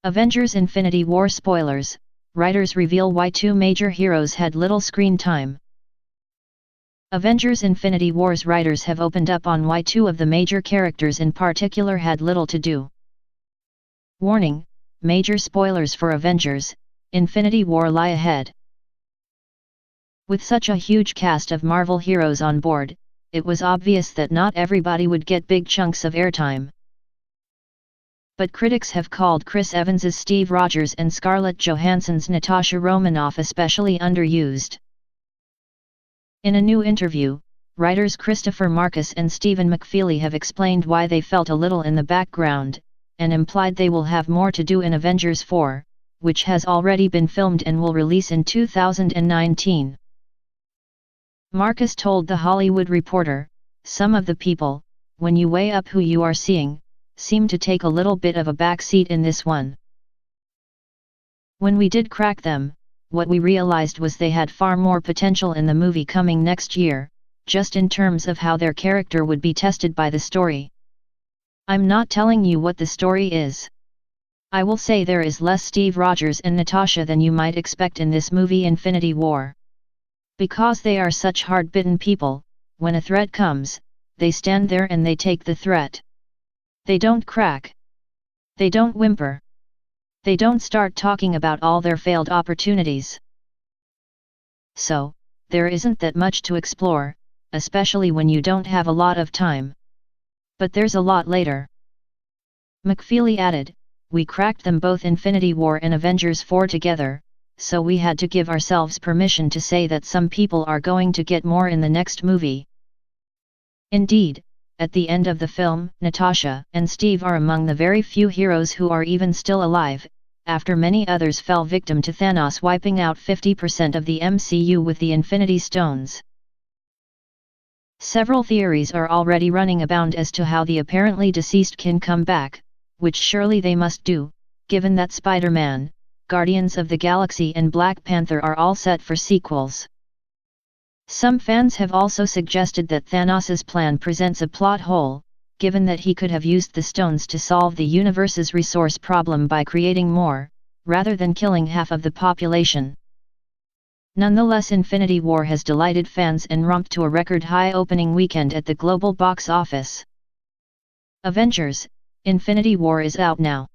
Avengers Infinity War spoilers, writers reveal why two major heroes had little screen time. Avengers Infinity War's writers have opened up on why two of the major characters in particular had little to do. Warning: major spoilers for Avengers Infinity War lie ahead. With such a huge cast of Marvel heroes on board, it was obvious that not everybody would get big chunks of airtime. But critics have called Chris Evans's Steve Rogers and Scarlett Johansson's Natasha Romanoff especially underused. In a new interview, writers Christopher Markus and Stephen McFeely have explained why they felt a little in the background, and implied they will have more to do in Avengers 4, which has already been filmed and will release in 2019. Markus told The Hollywood Reporter, "Some of the people, when you weigh up who you are seeing, seem to take a little bit of a back seat in this one. When we did crack them, what we realized was they had far more potential in the movie coming next year, just in terms of how their character would be tested by the story. I'm not telling you what the story is. I will say there is less Steve Rogers and Natasha than you might expect in this movie Infinity War. Because they are such hard-bitten people, when a threat comes, they stand there and they take the threat. They don't crack. They don't whimper. They don't start talking about all their failed opportunities. So, there isn't that much to explore, especially when you don't have a lot of time. But there's a lot later." McFeely added, "We cracked them both Infinity War and Avengers 4 together, so we had to give ourselves permission to say that some people are going to get more in the next movie." Indeed, at the end of the film, Natasha and Steve are among the very few heroes who are even still alive, after many others fell victim to Thanos wiping out 50% of the MCU with the Infinity Stones. Several theories are already running abound as to how the apparently deceased can come back, which surely they must do, given that Spider-Man, Guardians of the Galaxy and Black Panther are all set for sequels. Some fans have also suggested that Thanos' plan presents a plot hole, given that he could have used the stones to solve the universe's resource problem by creating more, rather than killing half of the population. Nonetheless, Infinity War has delighted fans and romped to a record-high opening weekend at the global box office. Avengers: Infinity War is out now.